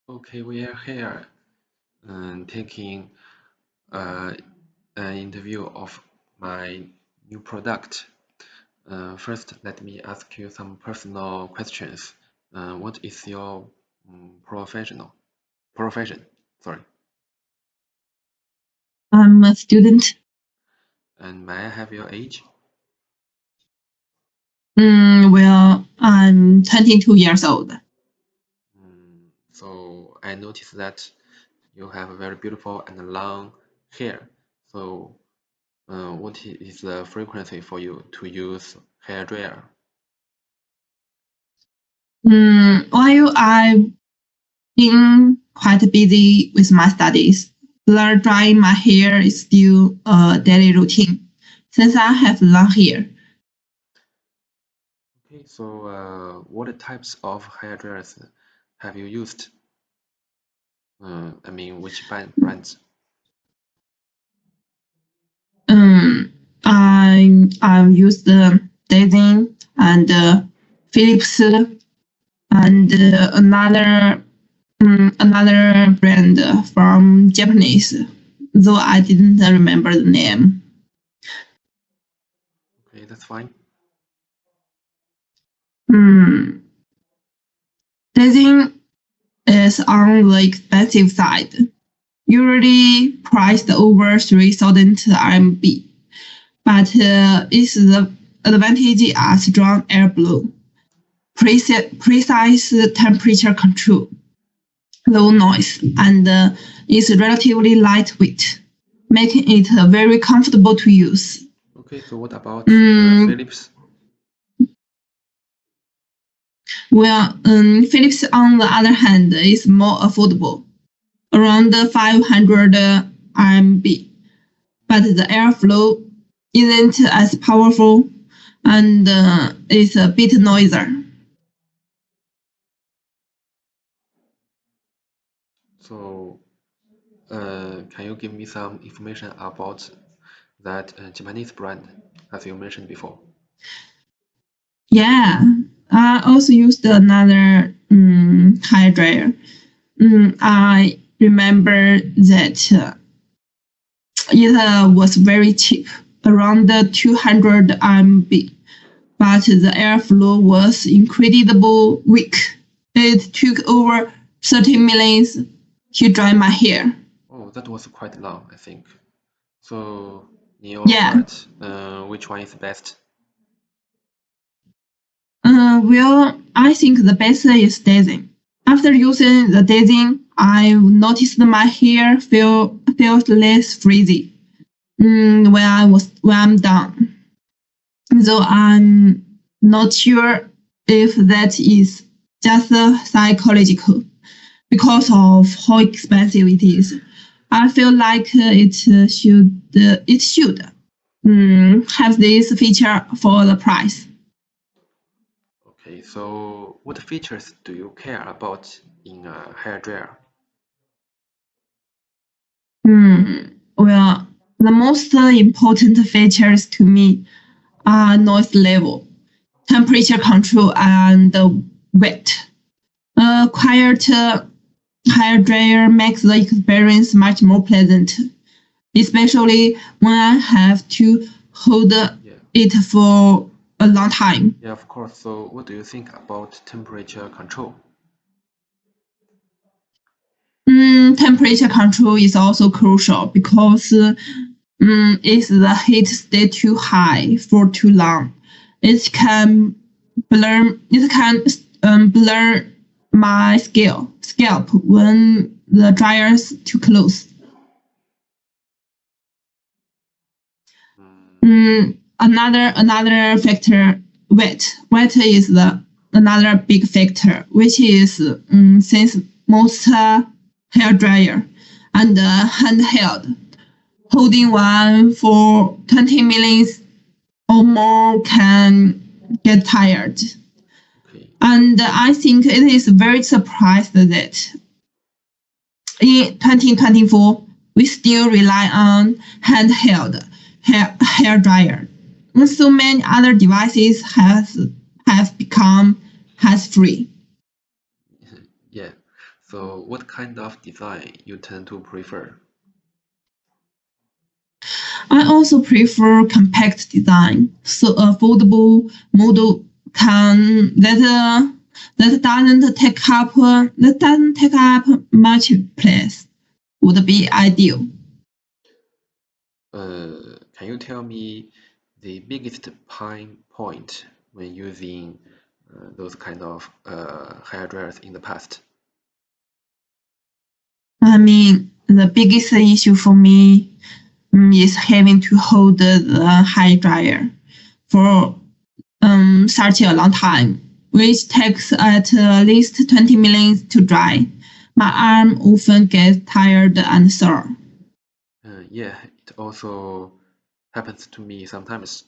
Okay, we are here taking uh, an interview of my new product. First, let me ask you some personal questions. What is your profession? Sorry, I'm a student. and may I have your age? Well, I'm 22 years old. So I noticed that you have a very beautiful and long hair. So, what is the frequency for you to use hair dryer? While I've been quite busy with my studies, blow drying my hair is still a daily routine since I have long hair. Okay, so what types of hair dryers have you used? I mean, which brands? I've used Daisy and Philips and another brand from Japanese, though I didn't remember the name. Okay, that's fine. Daisy is on the expensive side, usually priced over 3,000 RMB, but its the advantage are strong airflow, precise temperature control, low noise, and is relatively lightweight, making it very comfortable to use. Okay, so what about Philips? Well, Philips, on the other hand, is more affordable, around 500 RMB, but the airflow isn't as powerful and is a bit noisier. So, can you give me some information about that Japanese brand, as you mentioned before? Yeah, I also used another Hairdryer. I remember that it was very cheap, around 200 RMB, but the airflow was incredibly weak. It took over 30 minutes to dry my hair. Oh, that was quite long, I think. So, in your Yeah. heart, which one is best? Well, I think the best is Daisy. After using the Daisy, I noticed my hair felt less frizzy when I'm done. Though I'm not sure if that is just psychological because of how expensive it is. I feel like it should have this feature for the price. Okay, so what features do you care about in a hair dryer? Well, the most important features to me are noise level, temperature control, and weight. A quiet hair dryer makes the experience much more pleasant, especially when I have to hold it for a long time. Yeah, of course. So what do you think about temperature control? Temperature control is also crucial because if the heat stay too high for too long, it can blur my scalp when the dryer's too close. Another factor, weight. Weight is the another big factor, which is since most hair dryer and handheld, holding one for 20 minutes or more can get tired. Okay. And I think it is very surprised that in 2024 we still rely on handheld hair dryer when so many other devices have become hands-free. Yeah. So what kind of design you tend to prefer? I also prefer compact design, so a foldable model can that doesn't take up much place would be ideal. Can you tell me the biggest pain point when using those kind of hair dryers in the past? I mean, the biggest issue for me is having to hold the hair dryer for such a long time, which takes at least 20 minutes to dry. My arm often gets tired and sore. Yeah, it also happens to me sometimes.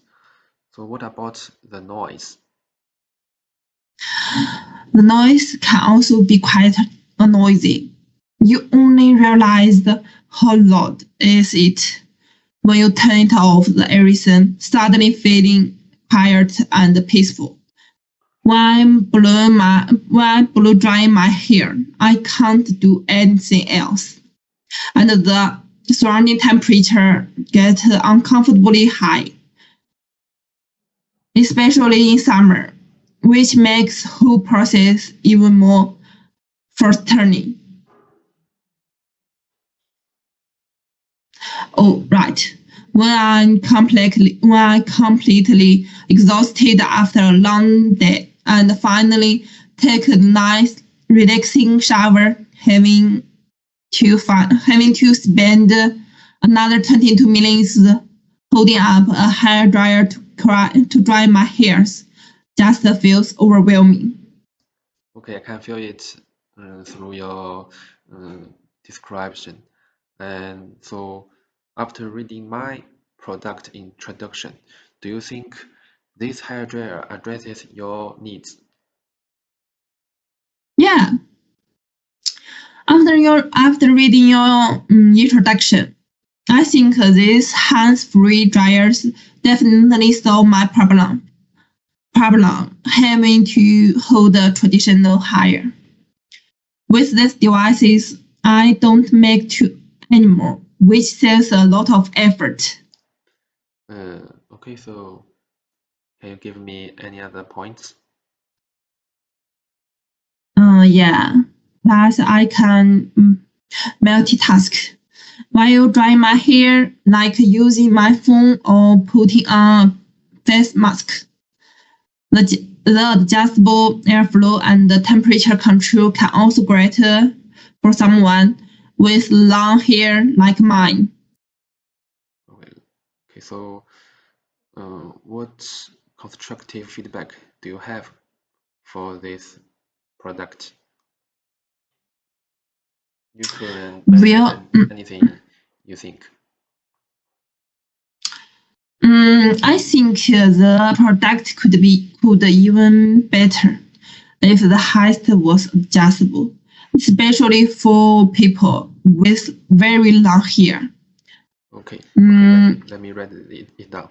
So what about the noise? The noise can also be quite noisy. You only realize how loud is it when you turn it off. Everything suddenly feeling quiet and peaceful. When I'm blow drying my hair, I can't do anything else, and the surrounding temperature gets uncomfortably high, especially in summer, which makes whole process even more frustrating. Oh, right. When I'm completely exhausted after a long day and finally take a nice relaxing shower, having to spend another 22 minutes holding up a hair dryer to dry my hairs just feels overwhelming. Okay, I can feel it through your description. And so, after reading my product introduction, do you think this hair dryer addresses your needs? Yeah, after reading your introduction, I think these hands-free dryers definitely solve my problem having to hold a traditional hire. With these devices, I don't make two anymore, which saves a lot of effort. Okay, so can you give me any other points? Yeah. Plus, I can multitask while drying my hair, like using my phone or putting on a face mask. The adjustable airflow and the temperature control can also great for someone with long hair like mine. Okay, okay, so what constructive feedback do you have for this product? You couldn't Well, mention anything you think. I think the product could even better if the height was adjustable, especially for people with very long hair. Okay, okay, Mm, let me write it down.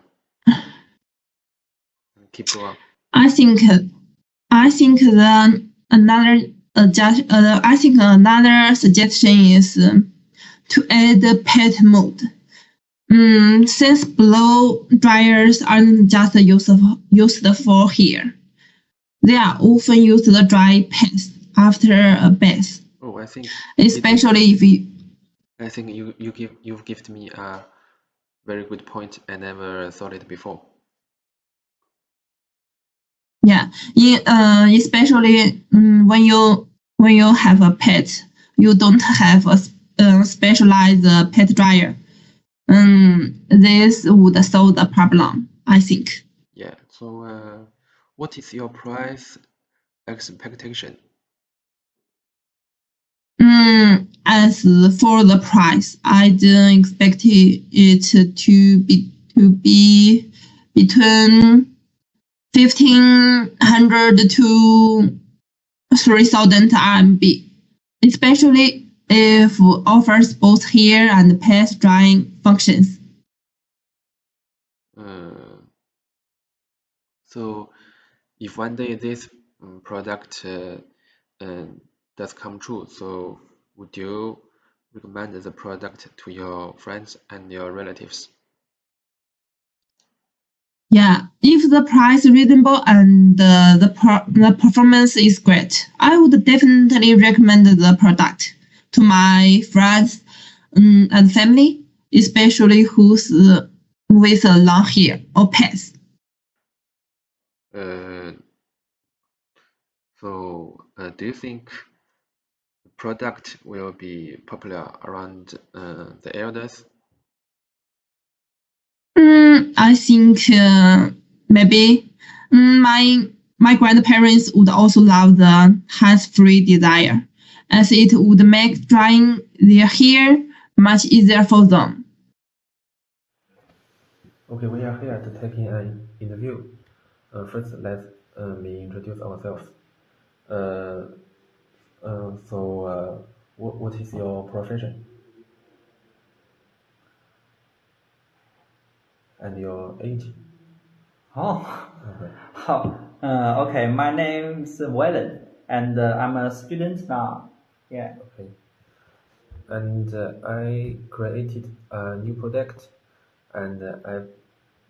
Keep going. I think I think the another I think another suggestion is to add pet mode. Since blow dryers aren't just used for hair, they are often used to dry pants after a bath, Oh, especially if you I think you've given me a very good point. I never thought it before. yeah, especially when you have a pet, you don't have a specialized pet dryer. This would solve the problem, I think. Yeah. So, what is your price expectation? As for the price, I didn't expect it to be between 1,500 to 3,000 RMB, especially if offers both hair and pet drying functions. Uh, so, if one day this product uh, does come true. So would you recommend the product to your friends and your relatives? Yeah, if the price is reasonable and the performance is great, I would definitely recommend the product to my friends and family, especially who's with a long hair or pets. Do you think the product will be popular around the elders? I think maybe my grandparents would also love the hands-free Desire, as it would make drying their hair much easier for them. Okay, we are here to take an interview. First, let me introduce ourselves. What is your profession and your age? Oh, okay. My name is Wayland, and I'm a student now. Yeah. Okay. And I created a new product, and I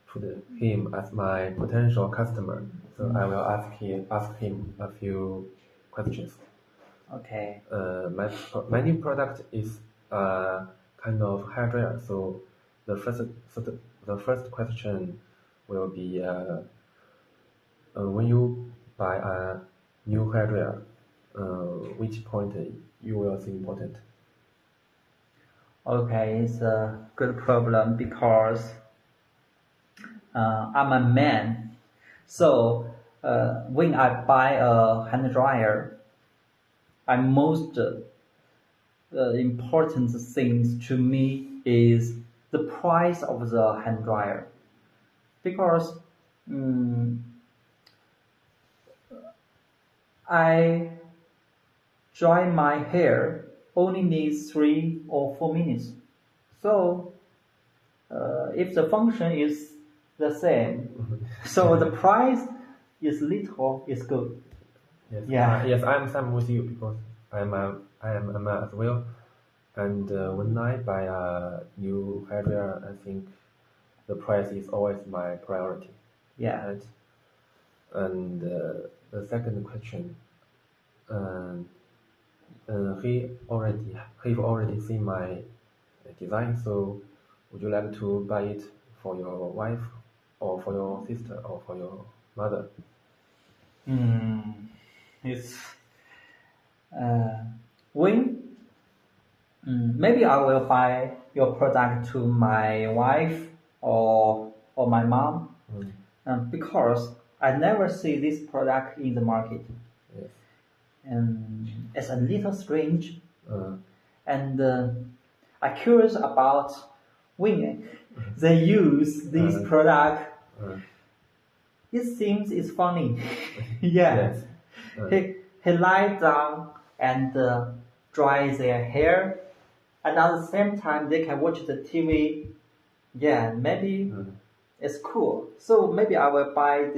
put him as my potential customer. So I will ask him a few questions. Okay. My new product is a kind of hairdryer. So the first question will be when you buy a new hairdryer, which point you will see important? Okay, it's a good problem because I'm a man. So when I buy a hand dryer, I'm most important things to me is the price of the hand dryer, because I dry my hair only needs 3 or 4 minutes. So if the function is the same, so the price is little is good. Yes. Yeah. Yes, I'm Sam with you because I am a man as well. And when I buy a new hardware, I think the price is always my priority. Yeah. Right? And the second question, he already seen my design. So would you like to buy it for your wife, or for your sister, or for your mother? It's when maybe I will buy your product to my wife or my mom, because I never see this product in the market. Yes. And it's a little strange, and I'm curious about when they use this product. It seems it's funny. Yeah. Yes. He lies down and dries their hair, and at the same time they can watch the TV. Yeah, maybe it's cool. So maybe I will buy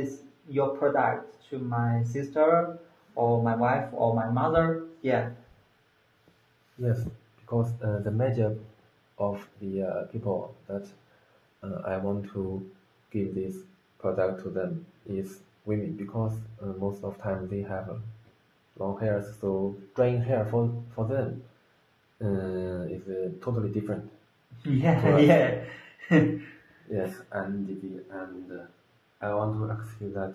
your product to my sister or my wife or my mother. Yeah. Yes, because the major of the people that I want to give this product to them is women, because most of the time they have long hair, so drying hair for them is totally different. Yeah, yeah. Yes, and I want to ask you that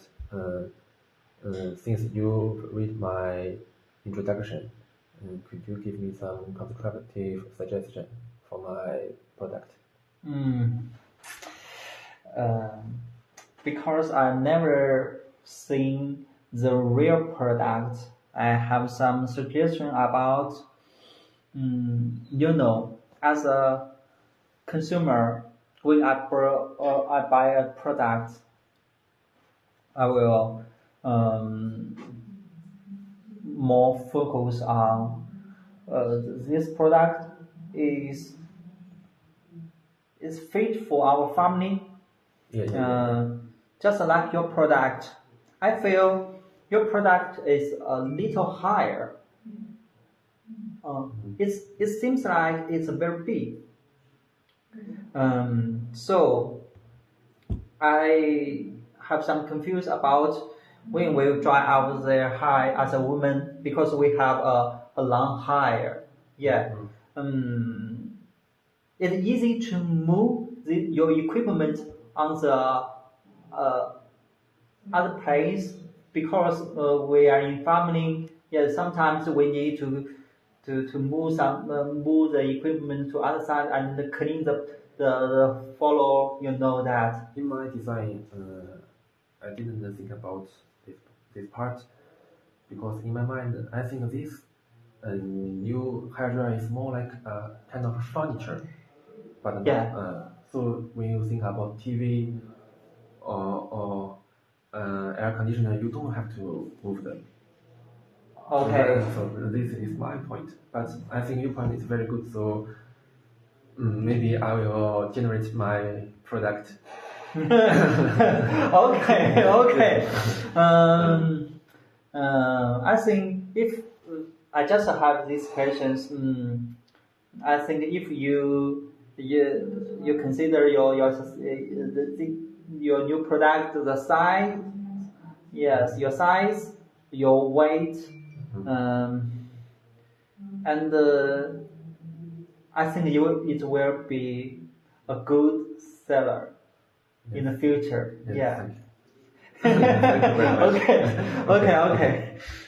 since you read my introduction, could you give me some constructive suggestion for my product? Because I never seen the real product, I have some suggestion about, as a consumer, when I buy a product, I will more focus on this product is fit for our family. Just like your product, I feel your product is a little higher. it seems like it's very big. So I have some confused about when we try out the hair as a woman because we have a long hair. Yeah. It's easy to move your equipment on the other place because we are in farming. Yeah, sometimes we need to move the equipment to other side and clean the follow. You know that. In my design, I didn't think about this part because in my mind, I think this new hairdryer is more like a kind of furniture, but not, so when you think about TV or air conditioner, you don't have to move them. Okay. So this is my point, but I think your point is very good. So maybe I will generate my product. Okay. I think if I just have these questions, I think if you consider your new product, the size, yes, your size, your weight, and I think it will be a good seller in the future. Yes, Yeah. Thank you very much. Okay.